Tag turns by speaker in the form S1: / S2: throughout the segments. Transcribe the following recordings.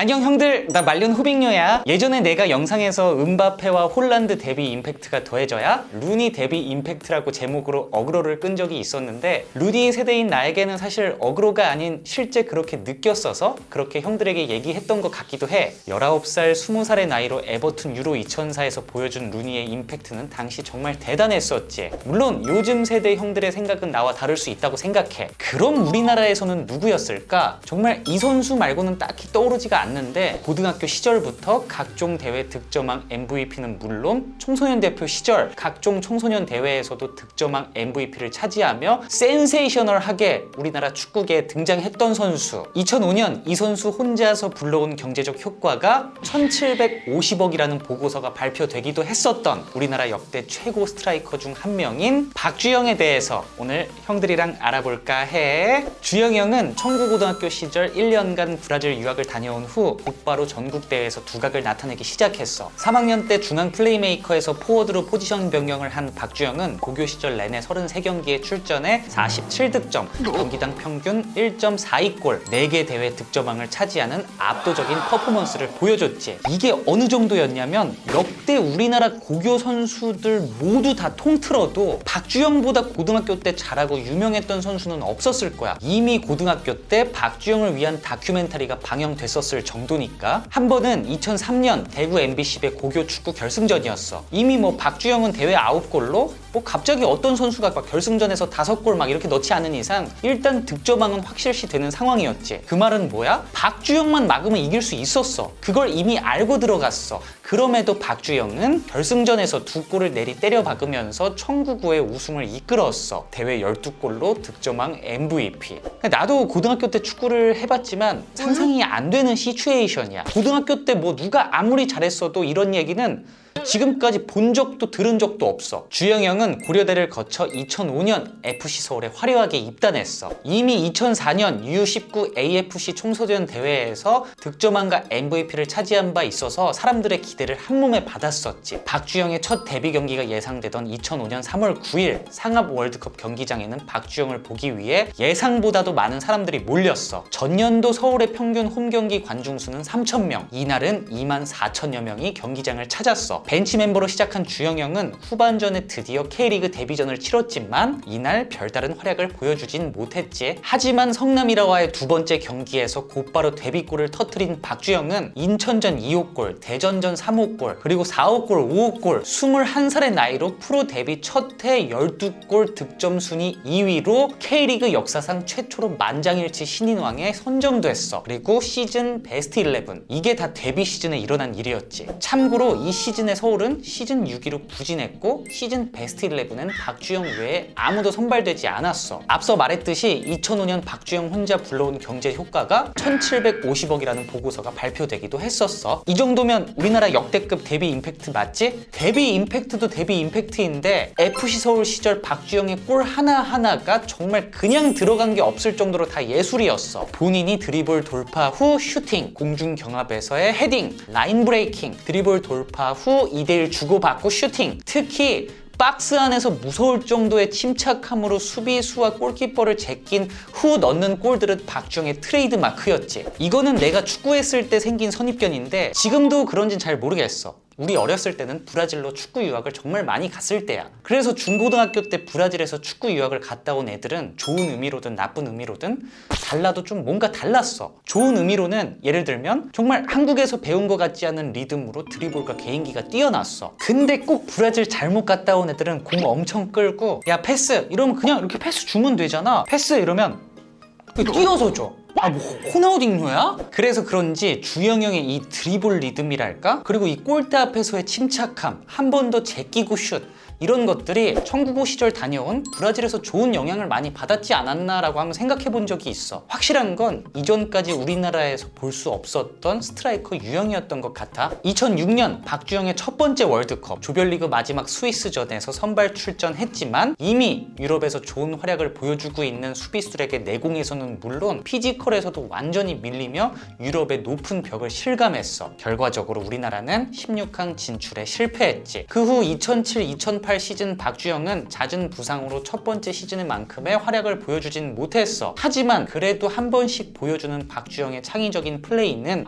S1: 안녕 형들, 나 말년 후빅녀야. 예전에 내가 영상에서 음바페와 홀란드 데뷔 임팩트가 더해져야 루니 데뷔 임팩트라고 제목으로 어그로를 끈 적이 있었는데, 루니 세대인 나에게는 사실 어그로가 아닌 실제 그렇게 느꼈어서 그렇게 형들에게 얘기했던 것 같기도 해. 19살, 20살의 나이로 에버튼 유로 2004에서 보여준 루니의 임팩트는 당시 정말 대단했었지. 물론 요즘 세대 형들의 생각은 나와 다를 수 있다고 생각해. 그럼 우리나라에서는 누구였을까? 정말 이 선수 말고는 딱히 떠오르지가 않는데, 고등학교 시절부터 각종 대회 득점왕 MVP는 물론 청소년 대표 시절 각종 청소년 대회에서도 득점왕 MVP를 차지하며 센세이셔널하게 우리나라 축구계에 등장했던 선수. 2005년 이 선수 혼자서 불러온 경제적 효과가 1750억이라는 보고서가 발표되기도 했었던 우리나라 역대 최고 스트라이커 중 한 명인 박주영에 대해서 오늘 형들이랑 알아볼까 해. 주영이 형은 청구고등학교 시절 1년간 브라질 유학을 다녀온 후 곧바로 전국대회에서 두각을 나타내기 시작했어. 3학년 때 중앙 플레이메이커에서 포워드로 포지션 변경을 한 박주영은 고교 시절 내내 33경기에 출전해 47득점, 경기당 평균 1.42골, 4개 대회 득점왕을 차지하는 압도적인 퍼포먼스를 보여줬지. 이게 어느 정도였냐면 역대 우리나라 고교 선수들 모두 다 통틀어도 박주영보다 고등학교 때 잘하고 유명했던 선수는 없었을 거야. 이미 고등학교 때 박주영을 위한 다큐멘터리가 방영됐었을 정도니까. 한 번은 2003년 대구 MBC배 고교 축구 결승전이었어. 이미 박주영은 대회 9골로 갑자기 어떤 선수가 결승전에서 5골 막 이렇게 넣지 않은 이상 일단 득점왕은 확실시 되는 상황이었지. 그 말은 뭐야? 박주영만 막으면 이길 수 있었어. 그걸 이미 알고 들어갔어. 그럼에도 박주영은 결승전에서 2골을 내리 때려 박으면서 청구구의 우승을 이끌었어. 대회 12골로 득점왕 MVP. 나도 고등학교 때 축구를 해봤지만 상상이 안 되는 시츄에이션이야. 고등학교 때 누가 아무리 잘했어도 이런 얘기는 지금까지 본 적도 들은 적도 없어. 주영이 형은 고려대를 거쳐 2005년 FC 서울에 화려하게 입단했어. 이미 2004년 U19 AFC 청소년 대회에서 득점왕과 MVP를 차지한 바 있어서 사람들의 기대를 한몸에 받았었지. 박주영의 첫 데뷔 경기가 예상되던 2005년 3월 9일 상암 월드컵 경기장에는 박주영을 보기 위해 예상보다도 많은 사람들이 몰렸어. 전년도 서울의 평균 홈경기 관중수는 3,000명, 이날은 24,000여 명이 경기장을 찾았어. 벤치 멤버로 시작한 주영이 형은 후반전에 드디어 K리그 데뷔전을 치렀지만 이날 별다른 활약을 보여주진 못했지. 하지만 성남이라와의 두 번째 경기에서 곧바로 데뷔골을 터뜨린 박주영은 인천전 2호골, 대전전 3호골, 그리고 4호골, 5호골, 21살의 나이로 프로 데뷔 첫 해 12골 득점 순위 2위로 K리그 역사상 최초로 만장일치 신인왕에 선정됐어. 그리고 시즌 베스트 11, 이게 다 데뷔 시즌에 일어난 일이었지. 참고로 이 시즌에 서울은 시즌 6위로 부진했고 시즌 베스트 11은 박주영 외에 아무도 선발되지 않았어. 앞서 말했듯이 2005년 박주영 혼자 불러온 경제 효과가 1750억이라는 보고서가 발표되기도 했었어. 이 정도면 우리나라 역대급 데뷔 임팩트 맞지? 데뷔 임팩트도 데뷔 임팩트인데 FC 서울 시절 박주영의 골 하나하나가 정말 그냥 들어간 게 없을 정도로 다 예술이었어. 본인이 드리블 돌파 후 슈팅, 공중 경합에서의 헤딩, 라인 브레이킹, 드리블 돌파 후 2대1 주고받고 슈팅, 특히 박스 안에서 무서울 정도의 침착함으로 수비수와 골키퍼를 제낀 후 넣는 골들은 박주영의 트레이드 마크였지. 이거는 내가 축구했을 때 생긴 선입견인데 지금도 그런진 잘 모르겠어. 우리 어렸을 때는 브라질로 축구 유학을 정말 많이 갔을 때야. 그래서 중고등학교 때 브라질에서 축구 유학을 갔다 온 애들은 좋은 의미로든 나쁜 의미로든 달라도 좀 뭔가 달랐어. 좋은 의미로는 예를 들면 정말 한국에서 배운 것 같지 않은 리듬으로 드리블과 개인기가 뛰어났어. 근데 꼭 브라질 잘못 갔다 온 애들은 공 엄청 끌고 야 패스 이러면 그냥 이렇게 패스 주면 되잖아. 패스 이러면 뛰어서 줘. 호나우딩요야? 그래서 그런지 주영이 형의 이 드리블 리듬이랄까? 그리고 이 골대 앞에서의 침착함, 한 번 더 제끼고 슛, 이런 것들이 청구고 시절 다녀온 브라질에서 좋은 영향을 많이 받았지 않았나라고 한번 생각해 본 적이 있어. 확실한 건 이전까지 우리나라에서 볼 수 없었던 스트라이커 유형이었던 것 같아. 2006년 박주영의 첫 번째 월드컵, 조별리그 마지막 스위스전에서 선발 출전했지만 이미 유럽에서 좋은 활약을 보여주고 있는 수비수들에게 내공에서는 물론 피지컬에서도 완전히 밀리며 유럽의 높은 벽을 실감했어. 결과적으로 우리나라는 16강 진출에 실패했지. 그 후 2007, 2008 2008 시즌 박주영은 잦은 부상으로 첫 번째 시즌만큼의 활약을 보여주진 못했어. 하지만 그래도 한 번씩 보여주는 박주영의 창의적인 플레이는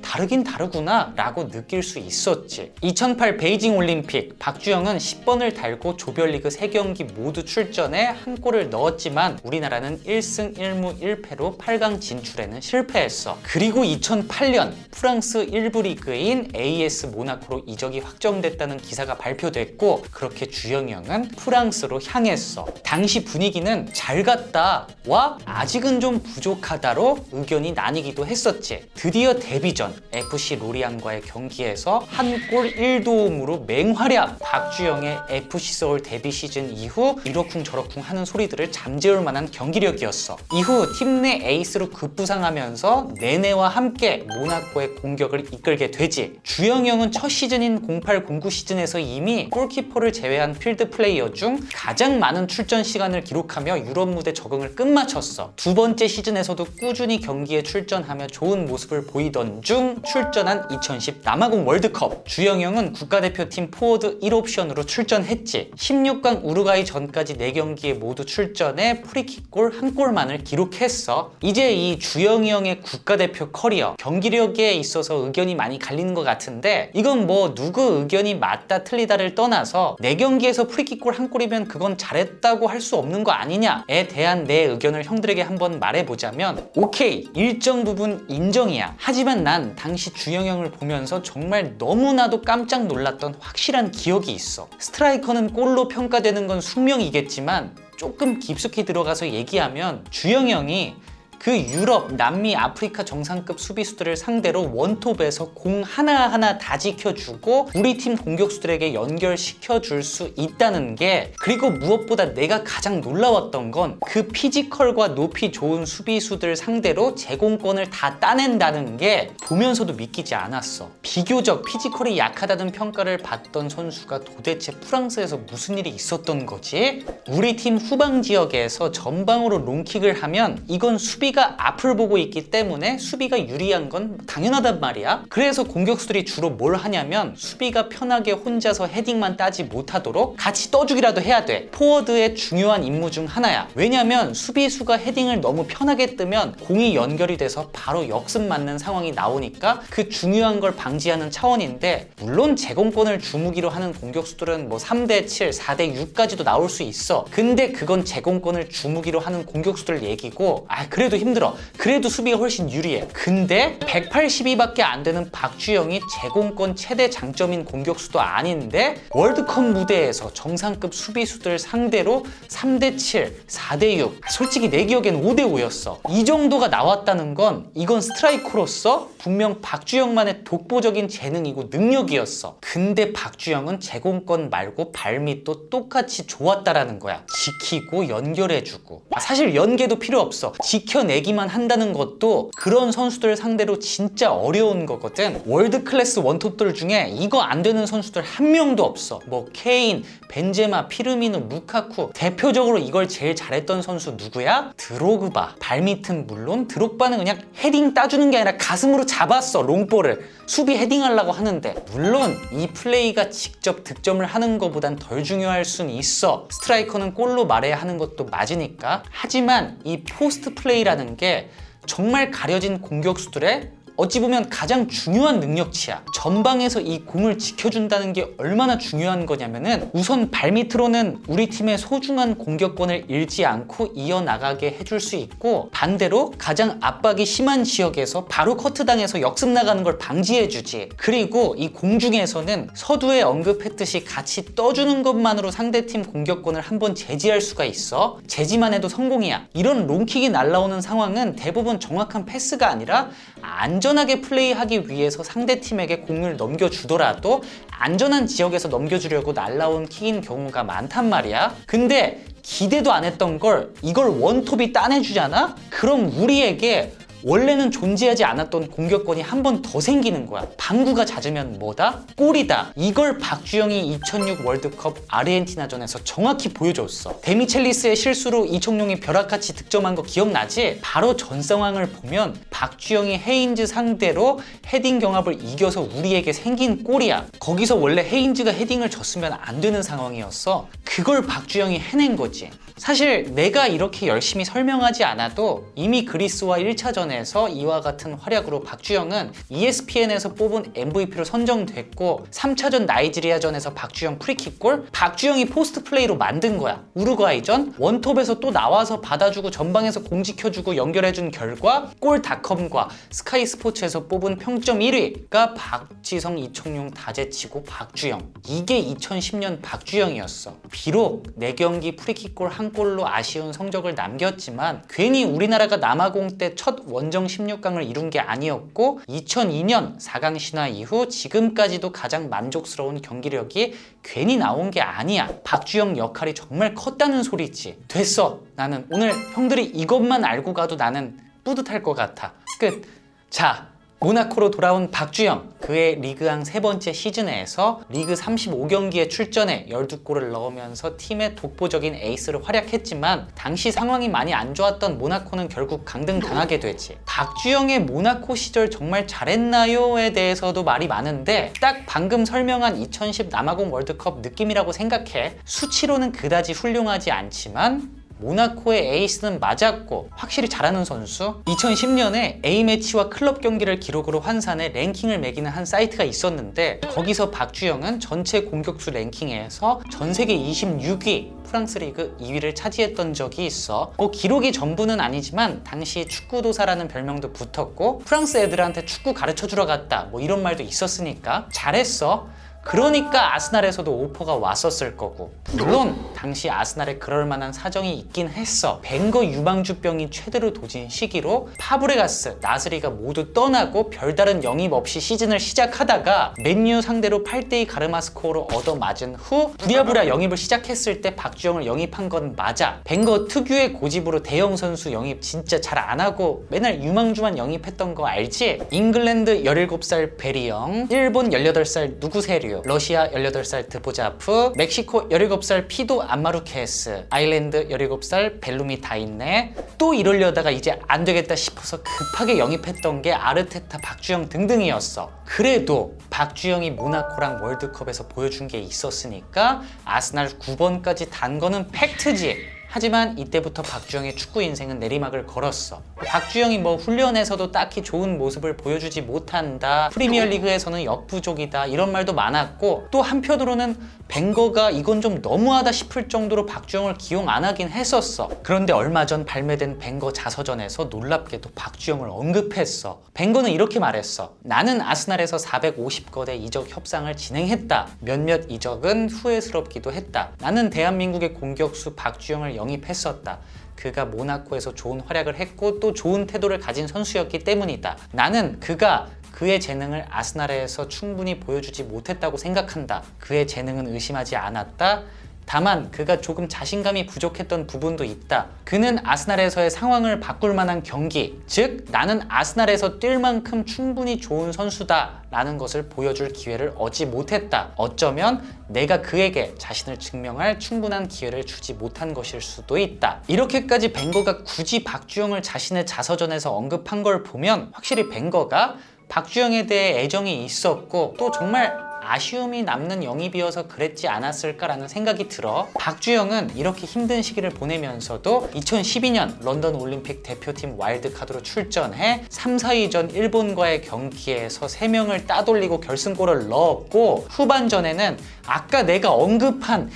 S1: 다르긴 다르구나 라고 느낄 수 있었지. 2008 베이징 올림픽 박주영은 10번을 달고 조별리그 3경기 모두 출전해 한 골을 넣었지만 우리나라는 1승 1무 1패로 8강 진출에는 실패했어. 그리고 2008년 프랑스 1부 리그인 AS 모나코로 이적이 확정됐다는 기사가 발표됐고 그렇게 주영이 형은 프랑스로 향했어. 당시 분위기는 잘 갔다와 아직은 좀 부족하다로 의견이 나뉘기도 했었지. 드디어 데뷔전 FC 로리앙과의 경기에서 한 골 1도움으로 맹활약! 박주영의 FC 서울 데뷔 시즌 이후 이러쿵저러쿵 하는 소리들을 잠재울 만한 경기력이었어. 이후 팀 내 에이스로 급부상하면서 네네와 함께 모나코의 공격을 이끌게 되지. 주영이 형은 첫 시즌인 08-09 시즌에서 이미 골키퍼를 제외한 필드 플레이어 중 가장 많은 출전 시간을 기록하며 유럽 무대 적응을 끝마쳤어. 두 번째 시즌에서도 꾸준히 경기에 출전하며 좋은 모습을 보이던 중 출전한 2010 남아공 월드컵. 주영이 형은 국가대표팀 포워드 1옵션으로 출전했지. 16강 우루과이 전까지 4경기에 모두 출전해 프리킥골 1골만을 기록했어. 이제 이 주영이 형의 국가대표 커리어, 경기력에 있어서 의견이 많이 갈리는 것 같은데 이건 뭐 누구 의견이 맞다 틀리다를 떠나서 4경기에서 프리킥골 1골이면 그건 잘했다고 할 수 없는 거 아니냐에 대한 내 의견을 형들에게 한번 말해보자면 오케이, 일정 부분 인정이야. 하지만 난 당시 주영이 형을 보면서 정말 너무나도 깜짝 놀랐던 확실한 기억이 있어. 스트라이커는 골로 평가되는 건 숙명이겠지만 조금 깊숙이 들어가서 얘기하면 주영이 형이 그 유럽, 남미, 아프리카 정상급 수비수들을 상대로 원톱에서 공 하나하나 다 지켜주고 우리 팀 공격수들에게 연결시켜줄 수 있다는 게, 그리고 무엇보다 내가 가장 놀라웠던 건 그 피지컬과 높이 좋은 수비수들 상대로 제공권을 다 따낸다는 게 보면서도 믿기지 않았어. 비교적 피지컬이 약하다는 평가를 받던 선수가 도대체 프랑스에서 무슨 일이 있었던 거지? 우리 팀 후방 지역에서 전방으로 롱킥을 하면 이건 수비가 앞을 보고 있기 때문에 수비가 유리한 건 당연하단 말이야. 그래서 공격수들이 주로 뭘 하냐면 수비가 편하게 혼자서 헤딩만 따지 못하도록 같이 떠주기라도 해야 돼. 포워드의 중요한 임무 중 하나야. 왜냐면 수비수가 헤딩을 너무 편하게 뜨면 공이 연결이 돼서 바로 역습 맞는 상황이 나오니까 그 중요한 걸 방지하는 차원인데, 물론 제공권을 주무기로 하는 공격수들은 뭐 3대7, 4대6까지도 나올 수 있어. 근데 그건 제공권을 주무기로 하는 공격수들 얘기고, 그래도 힘들어. 그래도 수비가 훨씬 유리해. 근데 182밖에 안 되는 박주영이 제공권 최대 장점인 공격수도 아닌데 월드컵 무대에서 정상급 수비수들 상대로 3대7, 4대6, 솔직히 내 기억엔 5대5였어. 이 정도가 나왔다는 건 이건 스트라이커로서 분명 박주영만의 독보적인 재능이고 능력이었어. 근데 박주영은 제공권 말고 발밑도 똑같이 좋았다라는 거야. 지키고 연결해주고. 사실 연계도 필요 없어. 지켜내기만 한다는 것도 그런 선수들 상대로 진짜 어려운 거거든. 월드 클래스 원톱들 중에 이거 안 되는 선수들 한 명도 없어. 뭐 케인, 벤제마, 피르미누, 루카쿠. 대표적으로 이걸 제일 잘했던 선수 누구야? 드로그바. 발밑은 물론 드록바는 그냥 헤딩 따주는 게 아니라 가슴으로 잡았어, 롱볼을. 수비 헤딩하려고 하는데, 물론 이 플레이가 직접 득점을 하는 것보단 덜 중요할 순 있어. 스트라이커는 골로 말해야 하는 것도 맞으니까. 하지만 이 포스트 플레이라는 게 정말 가려진 공격수들의 어찌 보면 가장 중요한 능력치야. 전방에서 이 공을 지켜준다는 게 얼마나 중요한 거냐면은, 우선 발밑으로는 우리 팀의 소중한 공격권을 잃지 않고 이어나가게 해줄 수 있고, 반대로 가장 압박이 심한 지역에서 바로 커트당해서 역습 나가는 걸 방지해주지. 그리고 이 공중에서는 서두에 언급했듯이 같이 떠주는 것만으로 상대팀 공격권을 한번 제지할 수가 있어. 제지만 해도 성공이야. 이런 롱킥이 날라오는 상황은 대부분 정확한 패스가 아니라 안전하게 플레이하기 위해서 상대팀에게 공을 넘겨주더라도 안전한 지역에서 넘겨주려고 날라온 킥인 경우가 많단 말이야. 근데 기대도 안 했던 걸 이걸 원톱이 따내주잖아? 그럼 우리에게 원래는 존재하지 않았던 공격권이 한 번 더 생기는 거야. 방구가 잦으면 뭐다? 골이다. 이걸 박주영이 2006 월드컵 아르헨티나전에서 정확히 보여줬어. 데미첼리스의 실수로 이청용이 벼락같이 득점한 거 기억나지? 바로 전 상황을 보면 박주영이 헤인즈 상대로 헤딩 경합을 이겨서 우리에게 생긴 골이야. 거기서 원래 헤인즈가 헤딩을 졌으면 안 되는 상황이었어. 그걸 박주영이 해낸 거지. 사실 내가 이렇게 열심히 설명하지 않아도 이미 그리스와 1차전에서 이와 같은 활약으로 박주영은 ESPN에서 뽑은 MVP로 선정됐고 3차전 나이지리아전에서 박주영 프리킥골 박주영이 포스트 플레이로 만든 거야. 우루과이전 원톱에서 또 나와서 받아주고 전방에서 공 지켜주고 연결해준 결과 골닷컴과 스카이 스포츠에서 뽑은 평점 1위가 박지성, 이청용 다 제치고 박주영. 이게 2010년 박주영이었어. 비록 4경기 프리킥골 한 골로 아쉬운 성적을 남겼지만 괜히 우리나라가 남아공 때 첫 원정 16강을 이룬 게 아니었고 2002년 4강 신화 이후 지금까지도 가장 만족스러운 경기력이 괜히 나온 게 아니야. 박주영 역할이 정말 컸다는 소리지. 됐어. 나는 오늘 형들이 이것만 알고 가도 나는 뿌듯할 것 같아. 끝. 자, 모나코로 돌아온 박주영. 그의 리그왕 3번째 시즌에서 리그 35경기에 출전해 12골을 넣으면서 팀의 독보적인 에이스로 활약했지만 당시 상황이 많이 안 좋았던 모나코는 결국 강등당하게 되지. 박주영의 모나코 시절 정말 잘했나요?에 대해서도 말이 많은데 딱 방금 설명한 2010 남아공 월드컵 느낌이라고 생각해. 수치로는 그다지 훌륭하지 않지만 모나코의 에이스는 맞았고 확실히 잘하는 선수. 2010년에 A매치와 클럽 경기를 기록으로 환산해 랭킹을 매기는 한 사이트가 있었는데 거기서 박주영은 전체 공격수 랭킹에서 전세계 26위 프랑스 리그 2위를 차지했던 적이 있어. 기록이 전부는 아니지만 당시 축구도사라는 별명도 붙었고 프랑스 애들한테 축구 가르쳐주러 갔다 이런 말도 있었으니까 잘했어. 그러니까 아스날에서도 오퍼가 왔었을 거고 물론 당시 아스날에 그럴 만한 사정이 있긴 했어. 벵거 유망주병이 최대로 도진 시기로 파브레가스, 나스리가 모두 떠나고 별다른 영입 없이 시즌을 시작하다가 맨유 상대로 8대2 가르마 스코어로 얻어맞은 후 부랴부랴 영입을 시작했을 때 박주영을 영입한 건 맞아. 벵거 특유의 고집으로 대형 선수 영입 진짜 잘 안 하고 맨날 유망주만 영입했던 거 알지? 잉글랜드 17살 베리영, 일본 18살 누구세류, 러시아 18살 드보자프, 멕시코 17살 피도 안마루케스, 아일랜드 17살 벨루미 다 있네. 또 이러려다가 이제 안 되겠다 싶어서 급하게 영입했던 게 아르테타, 박주영 등등이었어. 그래도 박주영이 모나코랑 월드컵에서 보여준 게 있었으니까 아스날 9번까지 단 거는 팩트지. 하지만 이때부터 박주영의 축구 인생은 내리막을 걸었어. 박주영이 훈련에서도 딱히 좋은 모습을 보여주지 못한다, 프리미어리그에서는 역부족이다 이런 말도 많았고 또 한편으로는 벵거가 이건 좀 너무하다 싶을 정도로 박주영을 기용 안 하긴 했었어. 그런데 얼마 전 발매된 벵거 자서전에서 놀랍게도 박주영을 언급했어. 벵거는 이렇게 말했어. 나는 아스날에서 450건의 이적 협상을 진행했다. 몇몇 이적은 후회스럽기도 했다. 나는 대한민국의 공격수 박주영을 영입했었다. 그가 모나코에서 좋은 활약을 했고 또 좋은 태도를 가진 선수였기 때문이다. 나는 그가 그의 재능을 아스날에서 충분히 보여주지 못했다고 생각한다. 그의 재능은 의심하지 않았다. 다만 그가 조금 자신감이 부족했던 부분도 있다. 그는 아스날에서의 상황을 바꿀 만한 경기, 즉 나는 아스날에서 뛸 만큼 충분히 좋은 선수다 라는 것을 보여줄 기회를 얻지 못했다. 어쩌면 내가 그에게 자신을 증명할 충분한 기회를 주지 못한 것일 수도 있다. 이렇게까지 벵거가 굳이 박주영을 자신의 자서전에서 언급한 걸 보면 확실히 벵거가 박주영에 대해 애정이 있었고 또 정말 아쉬움이 남는 영입이어서 그랬지 않았을까라는 생각이 들어. 박주영은 이렇게 힘든 시기를 보내면서도 2012년 런던 올림픽 대표팀 와일드카드로 출전해 3, 4위전 일본과의 경기에서 3명을 따돌리고 결승골을 넣었고 후반전에는 아까 내가 언급한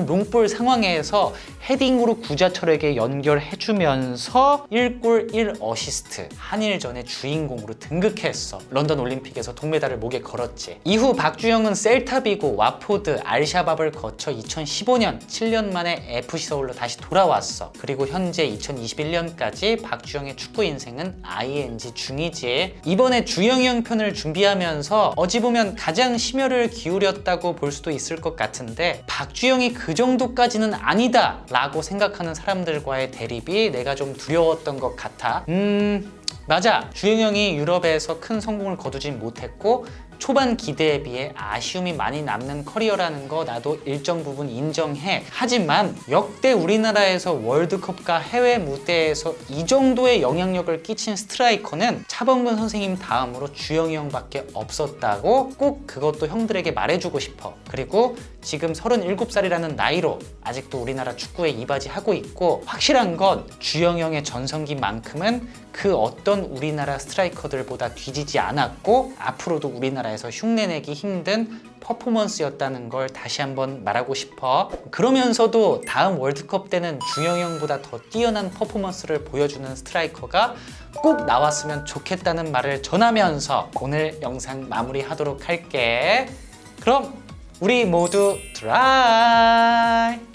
S1: 롱볼 상황에서 헤딩으로 구자철에게 연결해주면서 1골 1어시스트 한일전의 주인공으로 등극했어. 런던 올림픽에서 동메달을 목에 걸었지. 이후 박주영은 셀타비고, 와포드, 알샤밥을 거쳐 2015년 7년 만에 FC 서울로 다시 돌아왔어. 그리고 현재 2021년까지 박주영의 축구 인생은 ING 중이지. 이번에 주영이 형 편을 준비하면서 어찌 보면 가장 심혈을 기울였다고 볼 수도 있을 것 같은데, 박주영이 그 정도까지는 아니다 라고 생각하는 사람들과의 대립이 내가 좀 두려웠던 것 같아. 맞아. 주영이 형이 유럽에서 큰 성공을 거두진 못했고 초반 기대에 비해 아쉬움이 많이 남는 커리어라는 거 나도 일정 부분 인정해. 하지만 역대 우리나라에서 월드컵과 해외 무대에서 이 정도의 영향력을 끼친 스트라이커는 차범근 선생님 다음으로 주영이 형밖에 없었다고 꼭 그것도 형들에게 말해주고 싶어. 그리고 지금 37살이라는 나이로 아직도 우리나라 축구에 이바지하고 있고, 확실한 건 주영이 형의 전성기만큼은 그 어떤 우리나라 스트라이커들보다 뒤지지 않았고 앞으로도 우리나라에서 흉내내기 힘든 퍼포먼스였다는 걸 다시 한번 말하고 싶어. 그러면서도 다음 월드컵 때는 주영이 형보다 더 뛰어난 퍼포먼스를 보여주는 스트라이커가 꼭 나왔으면 좋겠다는 말을 전하면서 오늘 영상 마무리하도록 할게. 그럼 우리 모두 트라이!